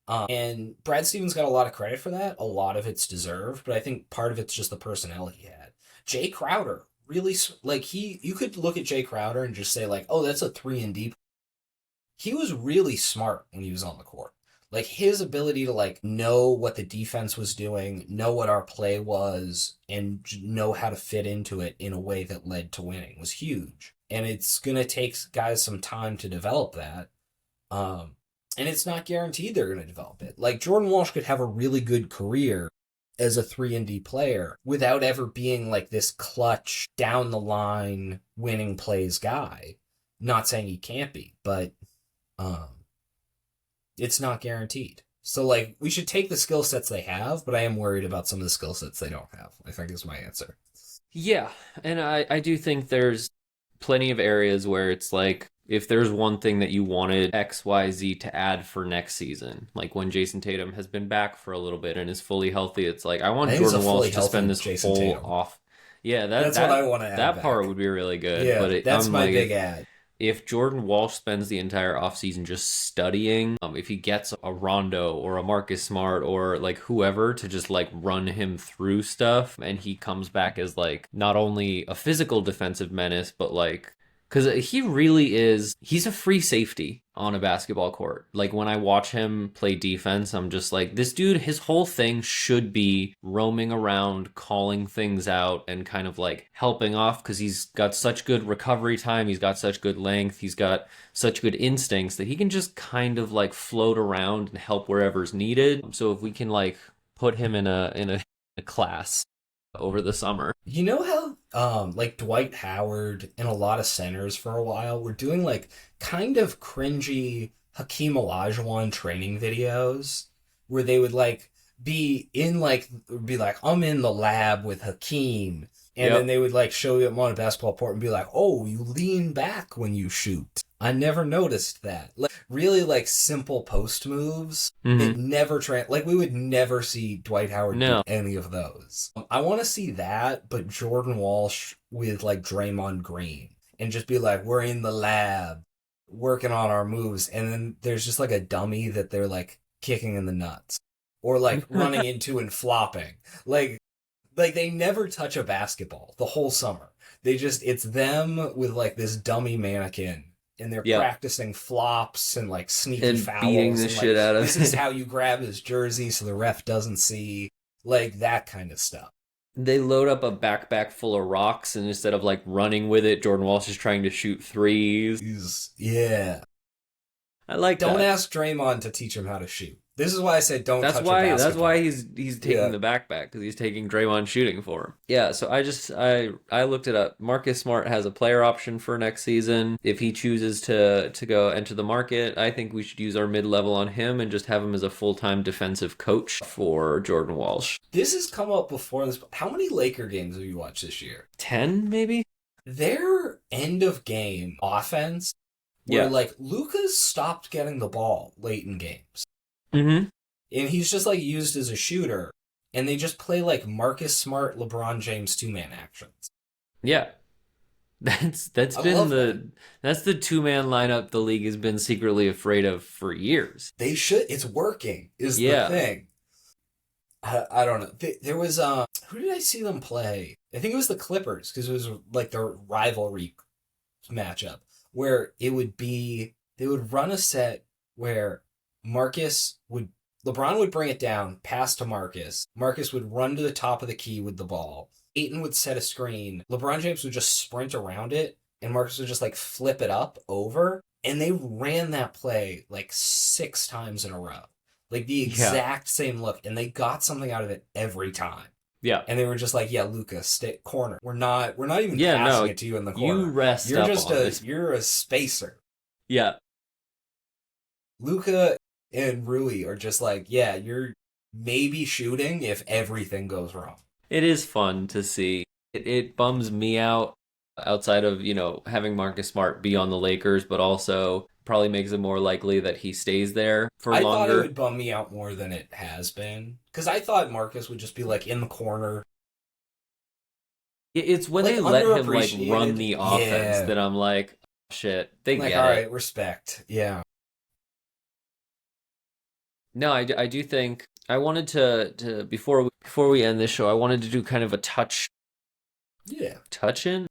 And Brad Stevens got a lot of credit for that. A lot of it's deserved, but I think part of it's just the personnel he had. Jay Crowder really like you could look at Jay Crowder and just say like, oh, that's a 3-and-D. He was really smart when he was on the court. Like his ability to like know what the defense was doing, know what our play was, and know how to fit into it in a way that led to winning was huge. And it's gonna take guys some time to develop that. And it's not guaranteed they're going to develop it. Like Jordan Walsh could have a really good career as a 3-and-D player without ever being like this clutch down the line winning plays guy. Not saying he can't be, but it's not guaranteed. So like we should take the skill sets they have, but I am worried about some of the skill sets they don't have, I think is my answer. Yeah, and I do think there's plenty of areas where it's like if there's one thing that you wanted XYZ to add for next season, like when Jason Tatum has been back for a little bit and is fully healthy, it's like I want Jordan Walsh to spend this Jason whole Tatum. off. Yeah, That's what I want to add. That back. part would be really good. Yeah, but that's I'm my like, big ad. If Jordan Walsh spends the entire offseason just studying, if he gets a Rondo or a Marcus Smart or like whoever to just like run him through stuff, and he comes back as like not only a physical defensive menace, but like because he really is, he's a free safety on a basketball court. Like when I watch him play defense, I'm just like, this dude, his whole thing should be roaming around, calling things out, and kind of like helping off because he's got such good recovery time. He's got such good length. He's got such good instincts that he can just kind of like float around and help wherever's needed. So if we can like put him in a class over the summer. You know how like Dwight Howard and a lot of centers for a while were doing like kind of cringy Hakeem Olajuwon training videos where they would like be in like, be like, I'm in the lab with Hakeem. And then Yep. they would like show him on a basketball court and be like, oh, you lean back when you shoot. I never noticed that. Like, really like simple post moves. It Hmm. never like we would never see Dwight Howard do No. any of those. I want to see that, but Jordan Walsh with like Draymond Green and just be like, we're in the lab working on our moves, and then there's just like a dummy that they're like kicking in the nuts or like running into and flopping. Like they never touch a basketball the whole summer. It's them with like this dummy mannequin and they're Yep. practicing flops and like sneaky And beating fouls the and shit like out of this is it. how you grab his jersey so the ref doesn't see, like that kind of stuff. They load up a backpack full of rocks, and instead of like running with it, Jordan Walsh is trying to shoot threes. Yeah. I like Don't that. ask Draymond to teach him how to shoot. This is why I said don't That's touch a why. That's why basketball. he's taking Yeah. the backpack, because he's taking Draymond shooting for him. Yeah. So I looked it up. Marcus Smart has a player option for next season. If he chooses to go enter the market, I think we should use our mid level on him and just have him as a full time defensive coach for Jordan Walsh. This has come up before this. How many Laker games have you watched this year? 10 maybe. Their end of game offense, where Yeah. like Luka's stopped getting the ball late in games, Mm-hmm. and he's just like used as a shooter, and they just play like Marcus Smart, LeBron James 2-man actions. Yeah. That's I been love that. that's the two-man lineup the league has been secretly afraid of for years. They should. It's working. Is the Yeah. thing. I don't know. There was who did I see them play? I think it was the Clippers because it was like their rivalry matchup where it would be they would run a set where LeBron would bring it down, pass to Marcus. Marcus would run to the top of the key with the ball. Ayton would set a screen. LeBron James would just sprint around it, and Marcus would just like flip it up over. And they ran that play like 6 times in a row. Like the Yeah. exact same look, and they got something out of it every time. Yeah. And they were just like, "Yeah, Lucas, stay corner. We're not even Yeah, passing no. it to you in the corner. You rest up on this. You're a spacer." Yeah. Luca and Rui are just like, "Yeah, you're maybe shooting if everything goes wrong." It is fun to see. It bums me out outside of, having Marcus Smart be on the Lakers, but also probably makes it more likely that he stays there for I thought it longer. would bum me out more than it has been because I thought Marcus would just be like in the corner, It's when like they let him like underappreciated. run the offense Yeah, that I'm like, "Oh, shit, they like get all it." right, respect. Yeah, No, I do think I wanted to before we end this show, I wanted to do kind of a yeah. touch in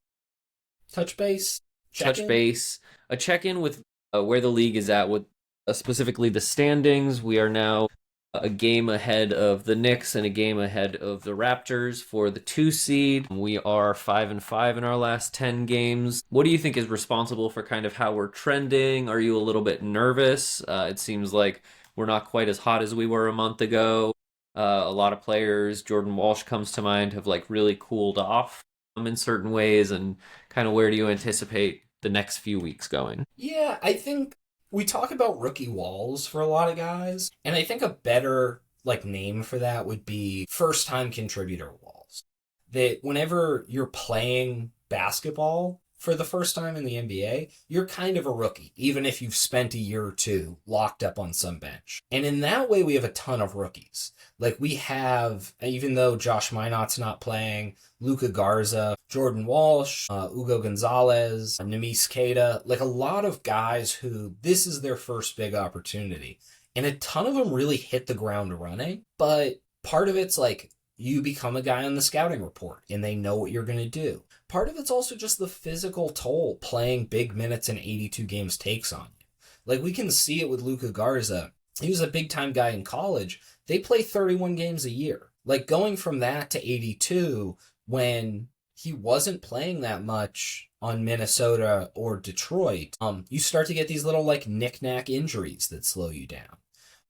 Touch base, check touch in. base, a check in with where the league is at with specifically the standings. We are now a game ahead of the Knicks and a game ahead of the Raptors for the 2 seed. We are 5-5 in our last 10 games. What do you think is responsible for kind of how we're trending? Are you a little bit nervous? It seems like we're not quite as hot as we were a month ago. A lot of players, Jordan Walsh comes to mind, have like really cooled off in certain ways. And kind of where do you anticipate the next few weeks going? Yeah, I think we talk about rookie walls for a lot of guys, and I think a better like name for that would be first time contributor walls. That whenever you're playing basketball for the first time in the NBA, you're kind of a rookie, even if you've spent a year or two locked up on some bench. And in that way, we have a ton of rookies. Like we have, even though Josh Minot's not playing, Luka Garza, Jordan Walsh, Ugo Gonzalez, Nemise Keita, like a lot of guys who this is their first big opportunity. And a ton of them really hit the ground running, but part of it's like you become a guy on the scouting report and they know what you're going to do. Part of it's also just the physical toll playing big minutes in 82 games takes on you. Like we can see it with Luka Garza. He was a big time guy in college. They play 31 games a year. Like going from that to 82 when he wasn't playing that much on Minnesota or Detroit, you start to get these little like knick-knack injuries that slow you down.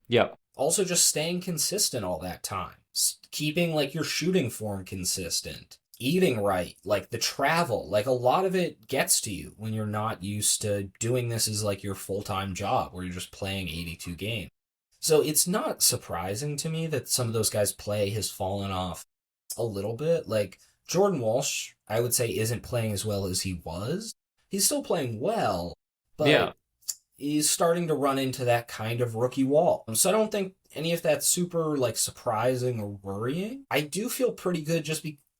Yep. Also just staying consistent all that time. Keeping like your shooting form consistent. Eating right, like the travel, like a lot of it gets to you when you're not used to doing this as like your full-time job where you're just playing 82 games. So it's not surprising to me that some of those guys' play has fallen off a little bit. Like Jordan Walsh, I would say, isn't playing as well as he was. He's still playing well, Yeah. but he's starting to run into that kind of rookie wall. So I don't think any of that's super like surprising or worrying. I do feel pretty good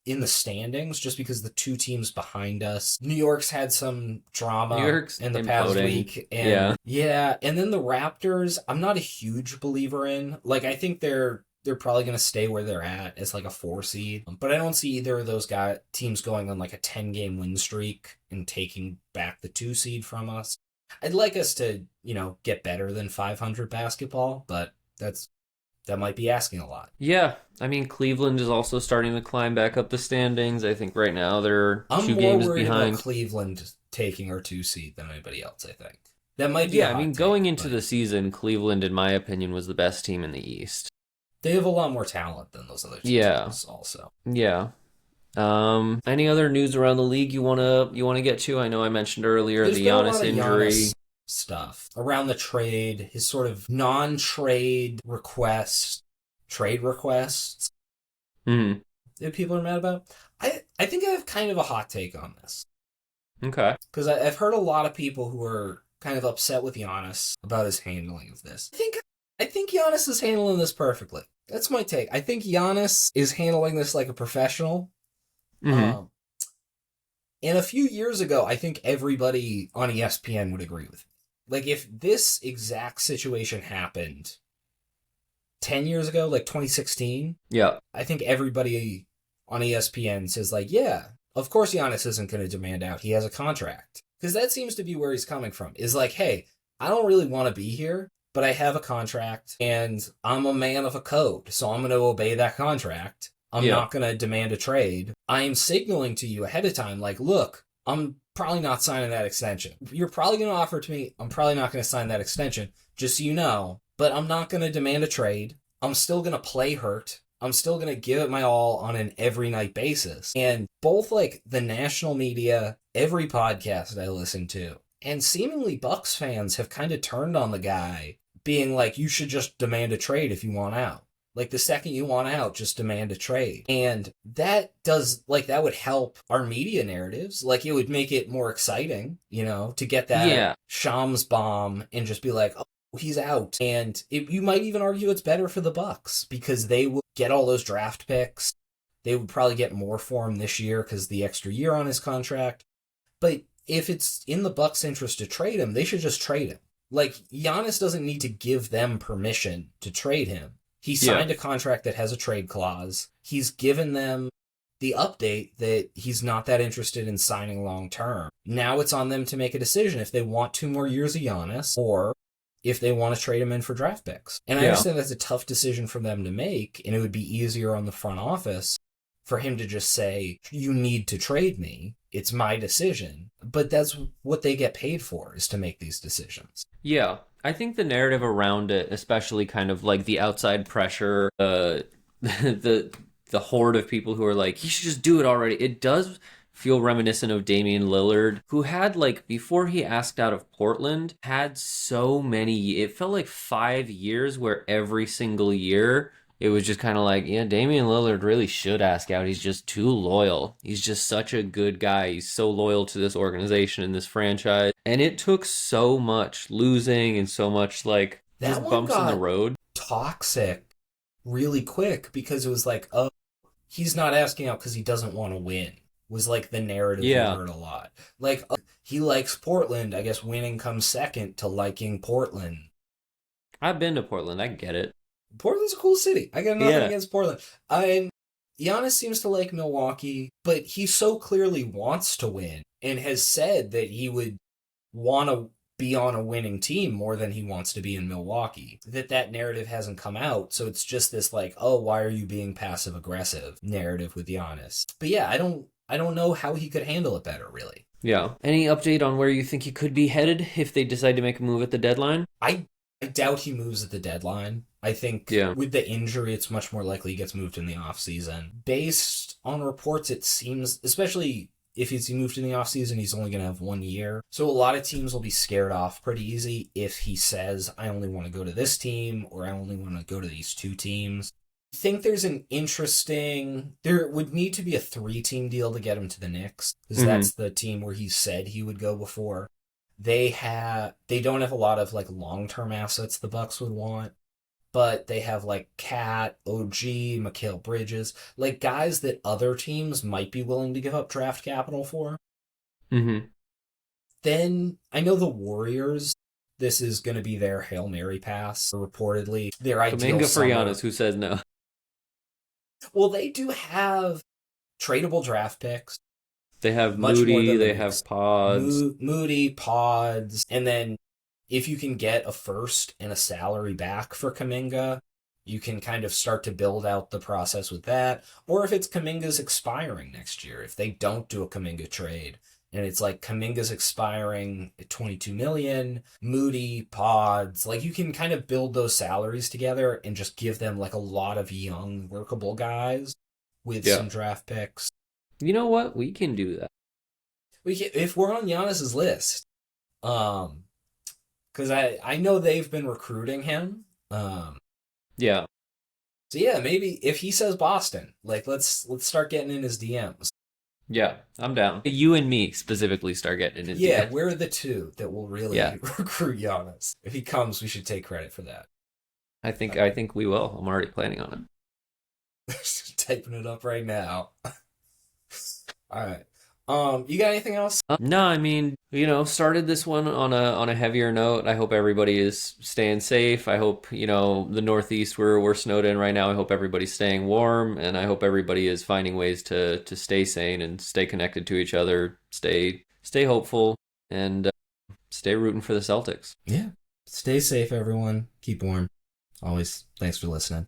in the standings, just because the two teams behind us, New York's had some drama New York's in the imploding. past week, and and then the Raptors, I'm not a huge believer in. Like, I think they're probably going to stay where they're at as like a 4 seed, but I don't see either of those teams going on like a 10-game win streak and taking back the 2 seed from us. I'd like us to, get better than 500 basketball, but that might be asking a lot. Yeah. I mean, Cleveland is also starting to climb back up the standings. I think right now they're I'm 2 more games worried behind. about Cleveland taking our 2 seed than anybody else, I think. That might be Yeah, I mean, going into the season, Cleveland, in my opinion, was the best team in the East. They have a lot more talent than those other teams also. Yeah. Any other news around the league you wanna get to? I know I mentioned earlier There's the been a lot Giannis of injury. Giannis stuff around the trade, his sort of non-trade trade requests that people are mad about. I think I have kind of a hot take on this. Okay. Because I've heard a lot of people who are kind of upset with Giannis about his handling of this. I think Giannis is handling this perfectly. That's my take. I think Giannis is handling this like a professional. And a few years ago, I think everybody on ESPN would agree with me. Like, if this exact situation happened 10 years ago, like 2016, I think everybody on ESPN says, like, yeah, of course Giannis isn't going to demand out. He has a contract. Because that seems to be where he's coming from. Is like, hey, I don't really want to be here, but I have a contract, and I'm a man of a code, so I'm going to obey that contract. I'm not going to demand a trade. I am signaling to you ahead of time, like, look, I'm probably not signing that extension. You're probably going to offer it to me. I'm probably not going to sign that extension, just so you know. But I'm not going to demand a trade. I'm still going to play hurt. I'm still going to give it my all on an every night basis. And both like the national media, every podcast I listen to, and seemingly Bucks fans have kind of turned on the guy, being like, you should just demand a trade if you want out. Like, the second you want out, just demand a trade. And that would help our media narratives. Like, it would make it more exciting, to get that Shams bomb and just be like, oh, he's out. And you might even argue it's better for the Bucks because they will get all those draft picks. They would probably get more for him this year because the extra year on his contract. But if it's in the Bucks' interest to trade him, they should just trade him. Like, Giannis doesn't need to give them permission to trade him. He signed a contract that has a trade clause. He's given them the update that he's not that interested in signing long term. Now it's on them to make a decision if they want 2 more years of Giannis or if they want to trade him in for draft picks. And I understand that's a tough decision for them to make, and it would be easier on the front office for him to just say, you need to trade me. It's my decision. But that's what they get paid for, is to make these decisions. Yeah. I think the narrative around it, especially kind of like the outside pressure, the horde of people who are like, he should just do it already. It does feel reminiscent of Damian Lillard, who had, like, before he asked out of Portland, had so many, it felt like 5 years where every single year it was just kind of like, yeah, Damian Lillard really should ask out. He's just too loyal. He's just such a good guy. He's so loyal to this organization and this franchise. And it took so much losing and so much, like, just bumps in the road. Toxic really quick because it was like, oh, he's not asking out because he doesn't want to win. Was like the narrative we heard a lot. Like, he likes Portland. I guess winning comes second to liking Portland. I've been to Portland. I get it. Portland's a cool city. I got nothing against Portland. And Giannis seems to like Milwaukee, but he so clearly wants to win and has said that he would want to be on a winning team more than he wants to be in Milwaukee. That narrative hasn't come out, so it's just this like, oh, why are you being passive aggressive narrative with Giannis. But yeah, I don't know how he could handle it better, really. Yeah. Any update on where you think he could be headed if they decide to make a move at the deadline? I doubt he moves at the deadline. I think with the injury, it's much more likely he gets moved in the offseason. Based on reports, it seems, especially if he moved in the offseason, he's only going to have 1 year. So a lot of teams will be scared off pretty easy if he says, I only want to go to this team, or I only want to go to these 2 teams. I think there would need to be a 3-team deal to get him to the Knicks, because that's the team where he said he would go before. They don't have a lot of like long-term assets the Bucks would want, but they have like Cat, OG, Mikal Bridges, like guys that other teams might be willing to give up draft capital for. Then I know the Warriors, this is going to be their Hail Mary pass, reportedly. Their ideal Kuminga for summer. Giannis, who says no? Well, they do have tradable draft picks. They have Moody, they have Pods. Moody, Pods, and then if you can get a first and a salary back for Kuminga, you can kind of start to build out the process with that. Or if it's Kuminga's expiring next year, if they don't do a Kuminga trade, and it's like Kuminga's expiring at $22 million, Moody, Pods, like you can kind of build those salaries together and just give them like a lot of young, workable guys with some draft picks. You know what? We can do that. If we're on Giannis's list, because I know they've been recruiting him. Yeah. So yeah, maybe if he says Boston, like let's start getting in his DMs. Yeah, I'm down. You and me specifically start getting in his DMs. Yeah, we're the 2 that will really recruit Giannis. If he comes, we should take credit for that. I think we will. I'm already planning on it. Typing it up right now. All right. You got anything else? No, I mean, started this one on a heavier note. I hope everybody is staying safe. I hope, the Northeast, we're snowed in right now. I hope everybody's staying warm, and I hope everybody is finding ways to stay sane and stay connected to each other, stay hopeful, and stay rooting for the Celtics. Yeah. Stay safe, everyone. Keep warm. Always. Thanks for listening.